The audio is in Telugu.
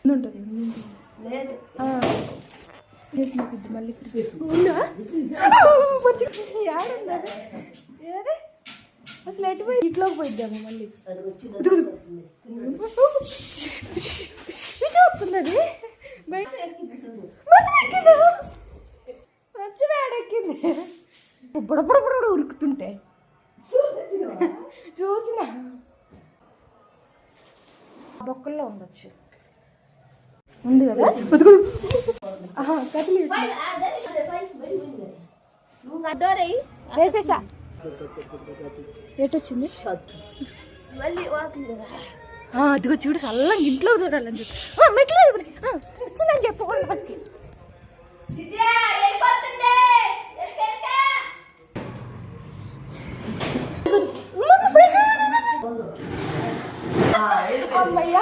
ఉంటుంది మళ్ళీ ఏదే అసలు ఎటు పోయి ఇంట్లోకి పోయిద్దాము మళ్ళీ వస్తుంది అది మంచి వేడెక్కింది బుడబుడబుడ ఉరుకుతుంటే చూసిన బొక్కల్లో ఉండొచ్చు ఉంది కదా కదిలి వేసేసా ఏటొచ్చింది అదిగో చూడు చల్లంగా ఇంట్లో దూరాలని చెప్పి మెట్లు వచ్చిందని చెప్పు వాళ్ళకి అమ్మయ్యా